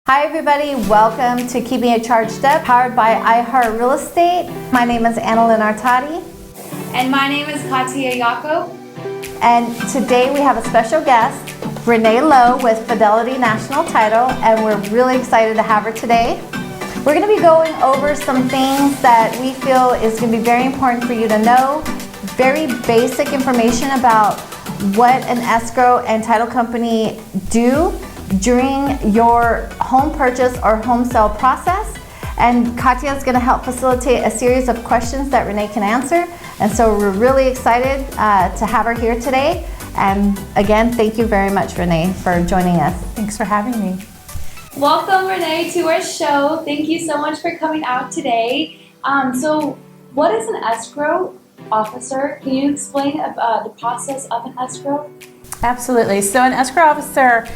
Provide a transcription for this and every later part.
Hi everybody, welcome to Keeping It Charged Up, powered by iHeart Real Estate. My name is Annalyn Artadi. And my name is Katia Yako. And today we have a special guest, Renee Lowe with Fidelity National Title, and we're really excited to have her today. We're going to be going over some things that we feel is going to be very important for you to know, very basic information about what an escrow and title company do during your home purchase or home sale process. And Katia is going to help facilitate a series of questions that Renee can answer. And so we're really excited to have her here today. And again, thank you very much, Renee, for joining us. Thanks for having me. Welcome, Renee, to our show. Thank you so much for coming out today. So what is an escrow officer? Can you explain the process of an escrow? Absolutely. So an escrow officer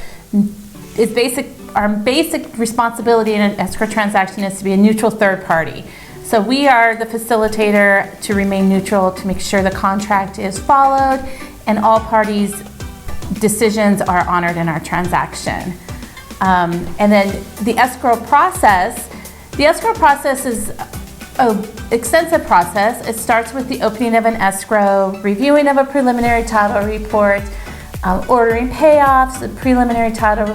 is our basic responsibility in an escrow transaction is to be a neutral third party. So we are the facilitator to remain neutral, to make sure the contract is followed and all parties' decisions are honored in our transaction. And then the escrow process is an extensive process. It starts with the opening of an escrow, reviewing of a preliminary title report, ordering payoffs, the preliminary title,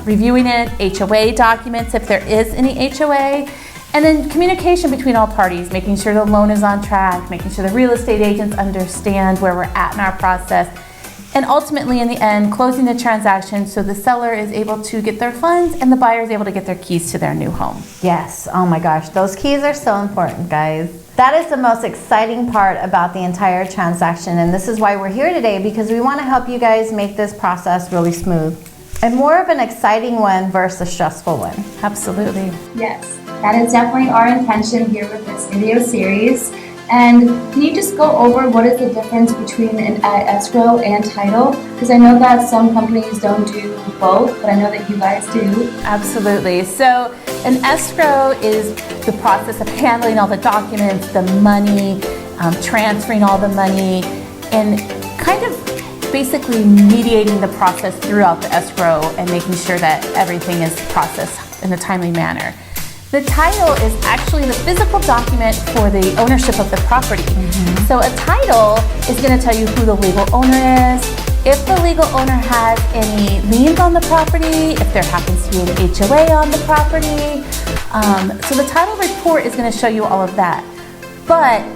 reviewing it, HOA documents if there is any HOA, and then communication between all parties, making sure the loan is on track, making sure the real estate agents understand where we're at in our process, and ultimately in the end, closing the transaction so the seller is able to get their funds and the buyer is able to get their keys to their new home. Yes, oh my gosh, those keys are so important, guys. That is the most exciting part about the entire transaction, and this is why we're here today, because we want to help you guys make this process really smooth and more of an exciting one versus a stressful one. Absolutely. Yes, that is definitely our intention here with this video series. And can you just go over what is the difference between an escrow and title? Because I know that some companies don't do both, but I know that you guys do. Absolutely. So an escrow is the process of handling all the documents, the money, transferring all the money, and kind of basically mediating the process throughout the escrow and making sure that everything is processed in a timely manner. The title is actually the physical document for the ownership of the property. Mm-hmm. So a title is going to tell you who the legal owner is, if the legal owner has any liens on the property, if there happens to be an HOA on the property. So the title report is going to show you all of that. But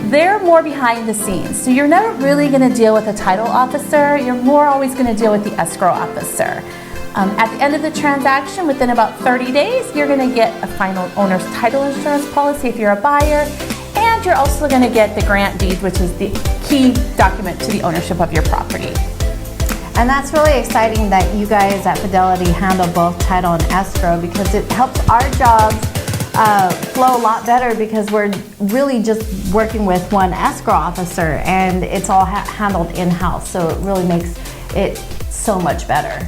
they're more behind the scenes. So you're never really going to deal with a title officer. You're more always going to deal with the escrow officer. At the end of the transaction, within about 30 days, you're going to get a final owner's title insurance policy if you're a buyer, and you're also going to get the grant deed, which is the key document to the ownership of your property. And that's really exciting that you guys at Fidelity handle both title and escrow, because it helps our jobs flow a lot better, because we're really just working with one escrow officer and it's all handled in-house, so it really makes it so much better.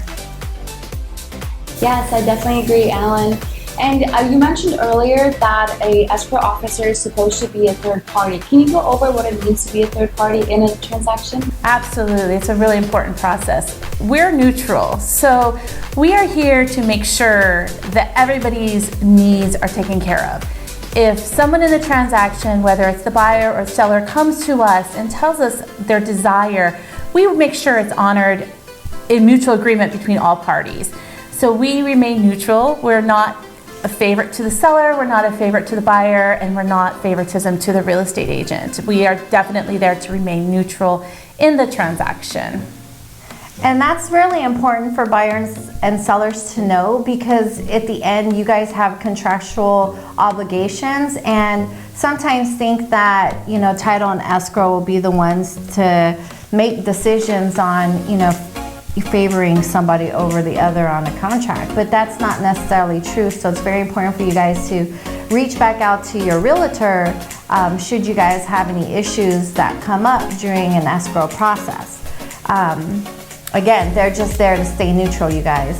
Yes, I definitely agree, Alan. And you mentioned earlier that a escrow officer is supposed to be a third party. Can you go over what it means to be a third party in a transaction? Absolutely, it's a really important process. We're neutral, so we are here to make sure that everybody's needs are taken care of. If someone in the transaction, whether it's the buyer or seller, comes to us and tells us their desire, we make sure it's honored in mutual agreement between all parties. So we remain neutral. We're not a favorite to the seller, we're not a favorite to the buyer, and we're not favoritism to the real estate agent. We are definitely there to remain neutral in the transaction. And that's really important for buyers and sellers to know, because at the end you guys have contractual obligations, and sometimes think that, you know, title and escrow will be the ones to make decisions on, you know, favoring somebody over the other on a contract, but that's not necessarily true. So it's very important for you guys to reach back out to your realtor should you guys have any issues that come up during an escrow process. Again, they're just there to stay neutral, you guys.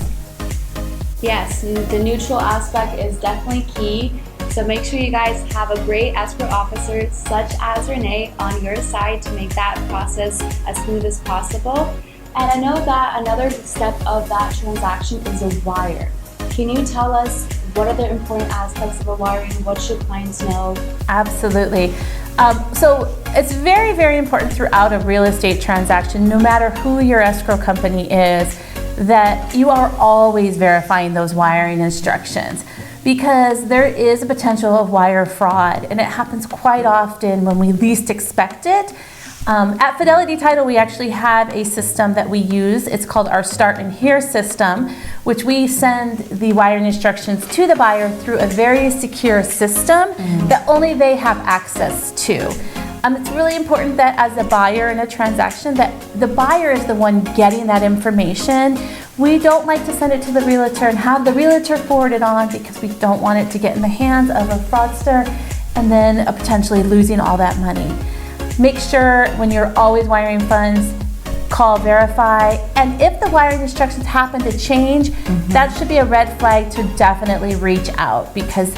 Yes, the neutral aspect is definitely key. So make sure you guys have a great escrow officer such as Renee on your side to make that process as smooth as possible. And I know that another step of that transaction is a wire. can you tell us what are the important aspects of a wiring? What should clients know? Absolutely. So it's very, very important throughout a real estate transaction, no matter who your escrow company is, that you are always verifying those wiring instructions, because there is a potential of wire fraud, and it happens quite often when we least expect it. At Fidelity Title, we actually have a system that we use. It's called our Start and Here system, which we send the wiring instructions to the buyer through a very secure system that only they have access to. It's really important that as a buyer in a transaction, that the buyer is the one getting that information. We don't like to send it to the realtor and have the realtor forward it on, because we don't want it to get in the hands of a fraudster and then potentially losing all that money. Make sure when you're always wiring funds, call, verify, and if the wiring instructions happen to change, that should be a red flag to definitely reach out, because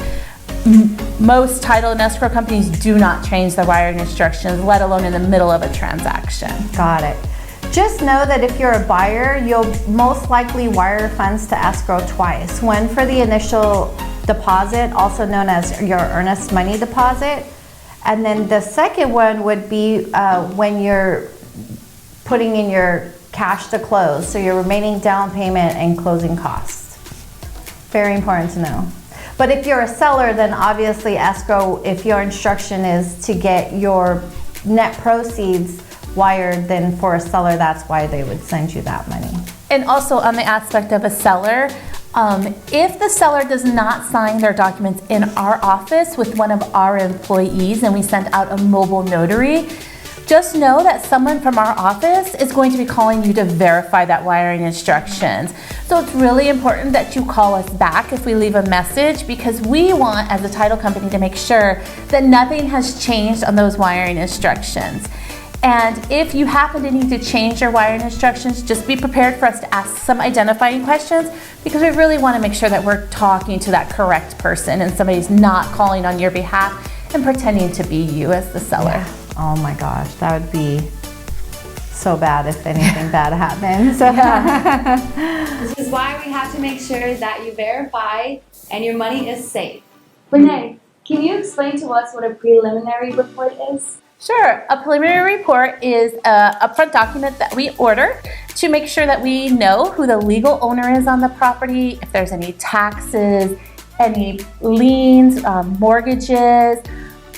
most title and escrow companies do not change their wiring instructions, let alone in the middle of a transaction. Got it. Just know that if you're a buyer, you'll most likely wire funds to escrow twice. One for the initial deposit, also known as your earnest money deposit. And then the second one would be when you're putting in your cash to close, so your remaining down payment and closing costs. Very important to know. But if you're a seller, then obviously escrow, if your instruction is to get your net proceeds wired, then for a seller, that's why they would send you that money. And also on the aspect of a seller, if the seller does not sign their documents in our office with one of our employees and we send out a mobile notary, just know that someone from our office is going to be calling you to verify that wiring instructions. So it's really important that you call us back if we leave a message, because we want, as a title company, to make sure that nothing has changed on those wiring instructions. And if you happen to need to change your wiring instructions, just be prepared for us to ask some identifying questions, because we really want to make sure that we're talking to that correct person and somebody's not calling on your behalf and pretending to be you as the seller. Yeah. Oh my gosh, that would be so bad if anything bad happens. This is why we have to make sure that you verify and your money is safe. Renee, can you explain to us what a preliminary report is? Sure. A preliminary report is an upfront document that we order to make sure that we know who the legal owner is on the property, if there's any taxes, any liens, mortgages,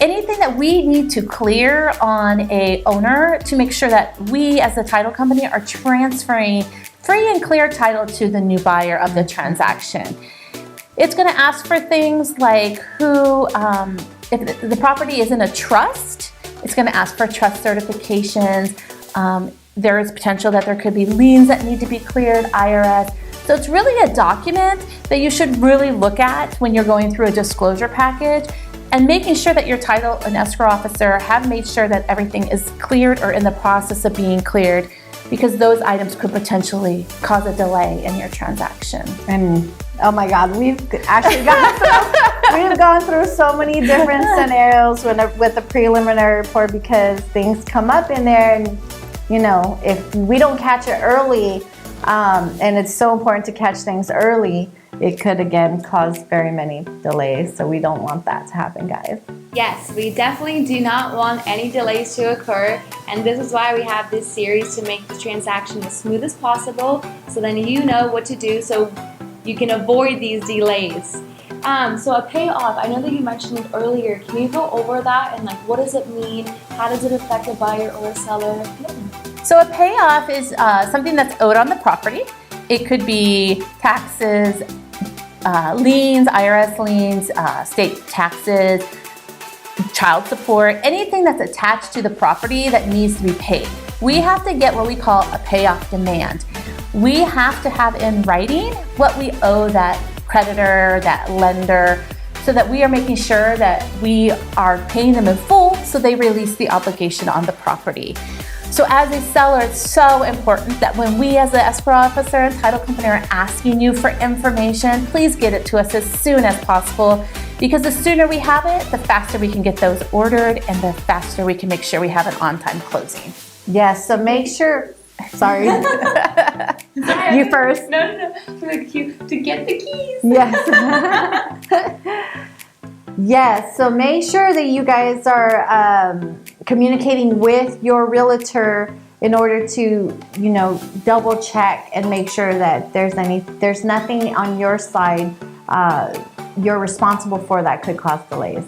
anything that we need to clear on a owner to make sure that we as a title company are transferring free and clear title to the new buyer of the transaction. It's going to ask for things like who, if the property is in a trust, it's going to ask for trust certifications. There is potential that there could be liens that need to be cleared, IRS. So it's really a document that you should really look at when you're going through a disclosure package, and making sure that your title and escrow officer have made sure that everything is cleared or in the process of being cleared, because those items could potentially cause a delay in your transaction. And oh my God, we've actually gone through so many different scenarios with a preliminary report, because things come up in there, and you know, if we don't catch it early, and it's so important to catch things early, it could again cause very many delays. So we don't want that to happen, guys. Yes, we definitely do not want any delays to occur, and this is why we have this series to make the transaction as smooth as possible, so then you know what to do so you can avoid these delays. So a payoff, I know that you mentioned it earlier. Can you go over that and like what does it mean? How does it affect a buyer or a seller? So a payoff is something that's owed on the property. It could be taxes, liens, IRS liens, state taxes, child support, anything that's attached to the property that needs to be paid. We have to get what we call a payoff demand. We have to have in writing what we owe that creditor, that lender, so that we are making sure that we are paying them in full so they release the obligation on the property. So as a seller, it's so important that when we as the escrow officer and title company are asking you for information, please get it to us as soon as possible, because the sooner we have it, the faster we can get those ordered and the faster we can make sure we have an on-time closing. Yes, so make sure, sorry. You first. No. For the queue to get the keys. Yes. Yes, so make sure that you guys are communicating with your realtor in order to, double check and make sure that there's nothing on your side you're responsible for that could cause delays.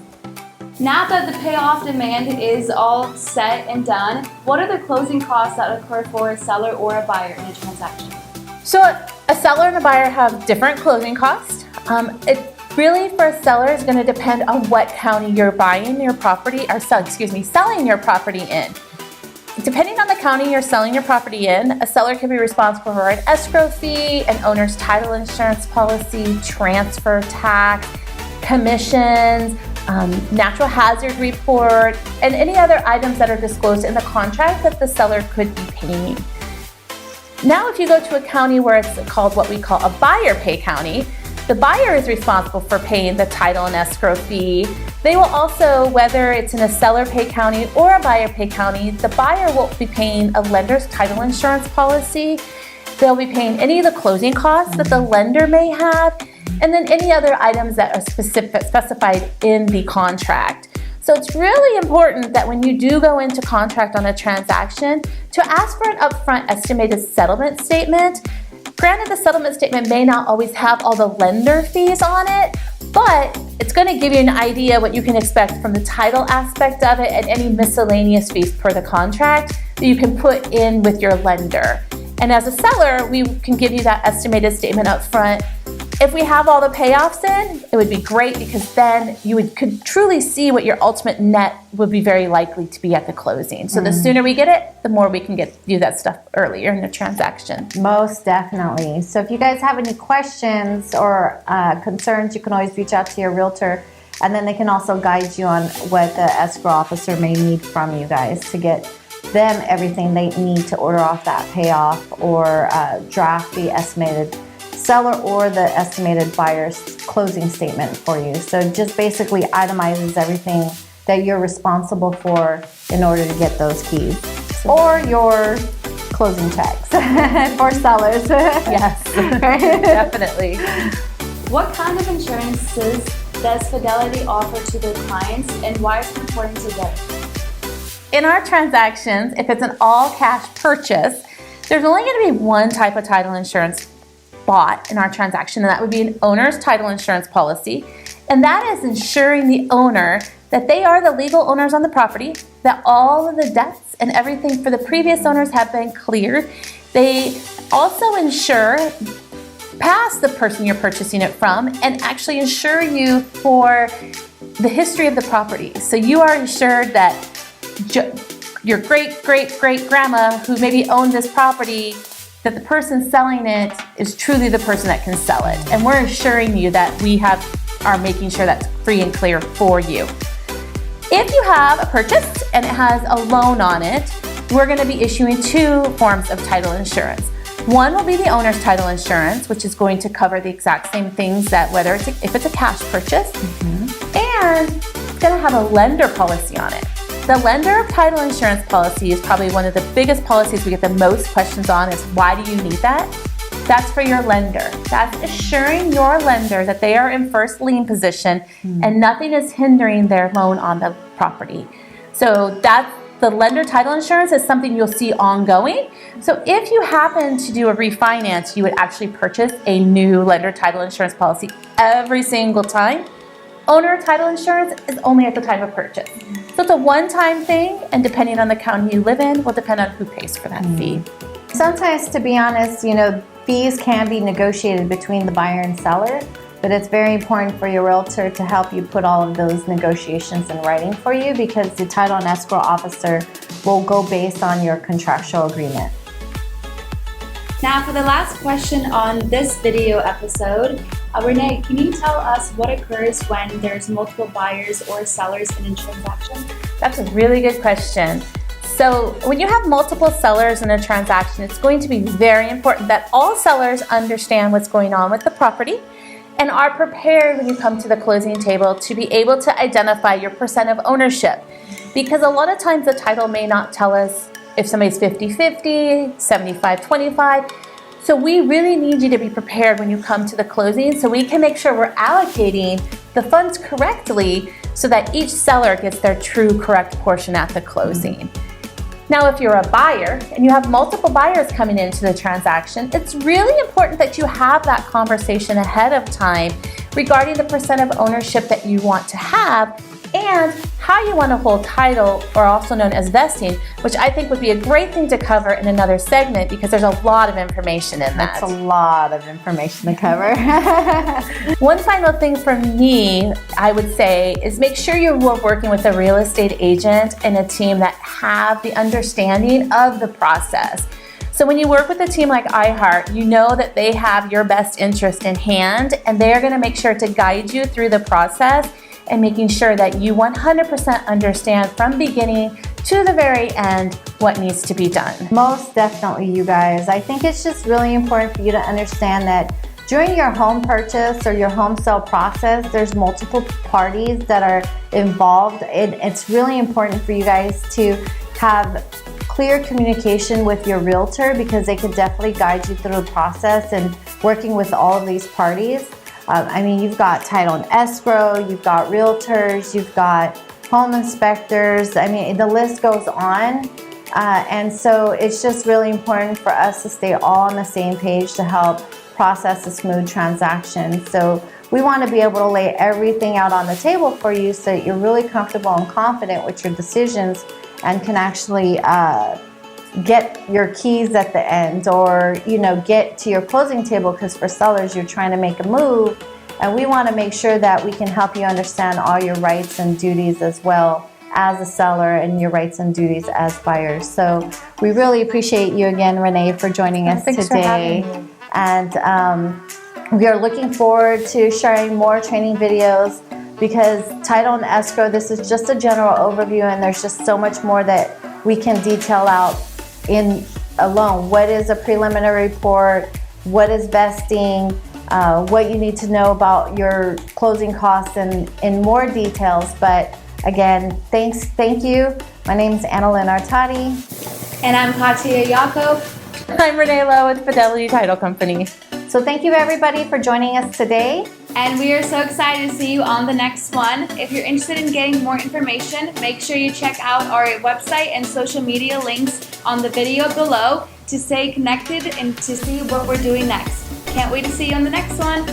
Now that the payoff demand is all set and done, what are the closing costs that occur for a seller or a buyer in a transaction? So a seller and a buyer have different closing costs. It really, for a seller, is going to depend on what county you're buying your property, or selling your property in. Depending on the county you're selling your property in, a seller can be responsible for an escrow fee, an owner's title insurance policy, transfer tax, commissions, natural hazard report, and any other items that are disclosed in the contract that the seller could be paying. Now, if you go to a county where it's called what we call a buyer pay county, the buyer is responsible for paying the title and escrow fee. They will also, whether it's in a seller pay county or a buyer pay county, the buyer will be paying a lender's title insurance policy. They'll be paying any of the closing costs that the lender may have, and then any other items that are specified in the contract. So it's really important that when you do go into contract on a transaction to ask for an upfront estimated settlement statement. Granted, the settlement statement may not always have all the lender fees on it, but it's going to give you an idea what you can expect from the title aspect of it and any miscellaneous fees per the contract that you can put in with your lender. And as a seller, we can give you that estimated statement up front. If we have all the payoffs in, it would be great because then you could truly see what your ultimate net would be very likely to be at the closing. So the sooner we get it, the more we can do that stuff earlier in the transaction. Most definitely. So if you guys have any questions or concerns, you can always reach out to your realtor, and then they can also guide you on what the escrow officer may need from you guys to get them everything they need to order off that payoff or draft the estimated seller or the estimated buyer's closing statement for you. So just basically itemizes everything that you're responsible for in order to get those keys. Or your closing checks for sellers. Yes, definitely. What kind of insurances does Fidelity offer to their clients, and why is it important to get it? In our transactions, if it's an all-cash purchase, there's only going to be one type of title insurance bought in our transaction, and that would be an owner's title insurance policy. And that is ensuring the owner that they are the legal owners on the property, that all of the debts and everything for the previous owners have been cleared. They also insure past the person you're purchasing it from and actually insure you for the history of the property. So you are insured that your great-great-great-grandma who maybe owned this property, that the person selling it is truly the person that can sell it. And we're assuring you that we are making sure that's free and clear for you. If you have a purchase and it has a loan on it, we're going to be issuing two forms of title insurance. One will be the owner's title insurance, which is going to cover the exact same things that if it's a cash purchase, and it's going to have a lender policy on it. The lender title insurance policy is probably one of the biggest policies we get the most questions on is why do you need that? That's for your lender. That's assuring your lender that they are in first lien position and nothing is hindering their loan on the property. So that's the lender title insurance is something you'll see ongoing. So if you happen to do a refinance, you would actually purchase a new lender title insurance policy every single time. Owner title insurance is only at the time of purchase. So it's a one-time thing, and depending on the county you live in, will depend on who pays for that fee. Sometimes, to be honest, fees can be negotiated between the buyer and seller, but it's very important for your realtor to help you put all of those negotiations in writing for you because the title and escrow officer will go based on your contractual agreement. Now for the last question on this video episode, Renee, can you tell us what occurs when there's multiple buyers or sellers in a transaction? That's a really good question. So when you have multiple sellers in a transaction, it's going to be very important that all sellers understand what's going on with the property and are prepared when you come to the closing table to be able to identify your percent of ownership. Because a lot of times the title may not tell us if somebody's 50-50, 75-25. So we really need you to be prepared when you come to the closing so we can make sure we're allocating the funds correctly so that each seller gets their true correct portion at the closing. Now, if you're a buyer and you have multiple buyers coming into the transaction, it's really important that you have that conversation ahead of time regarding the percent of ownership that you want to have and how you want to hold title, or also known as vesting, which I think would be a great thing to cover in another segment because there's a lot of information in that. That's a lot of information to cover. One final thing for me, I would say, is make sure you're working with a real estate agent and a team that have the understanding of the process. So when you work with a team like iHeart, you know that they have your best interest in hand and they are going to make sure to guide you through the process and making sure that you 100% understand from beginning to the very end what needs to be done. Most definitely, you guys. I think it's just really important for you to understand that during your home purchase or your home sale process, there's multiple parties that are involved. It's really important for you guys to have clear communication with your realtor because they can definitely guide you through the process and working with all of these parties. I mean, you've got title and escrow, you've got realtors, you've got home inspectors. I mean, the list goes on. And so it's just really important for us to stay all on the same page to help process a smooth transaction. So we want to be able to lay everything out on the table for you so that you're really comfortable and confident with your decisions and can actually get your keys at the end, or get to your closing table, because for sellers you're trying to make a move and we want to make sure that we can help you understand all your rights and duties as well as a seller and your rights and duties as buyers. So we really appreciate you again, Renee, for joining us Thanks today. for having me. And we are looking forward to sharing more training videos because title and escrow, this is just a general overview and there's just so much more that we can detail out in alone. What is a preliminary report? What is vesting? What you need to know about your closing costs and in more details. But again, thank you. My name is Annalyn Artadi. And I'm Katia Jakob. I'm Renee Lowe with Fidelity Title Company. So thank you everybody for joining us today. And we are so excited to see you on the next one. If you're interested in getting more information, make sure you check out our website and social media links on the video below to stay connected and to see what we're doing next. Can't wait to see you on the next one.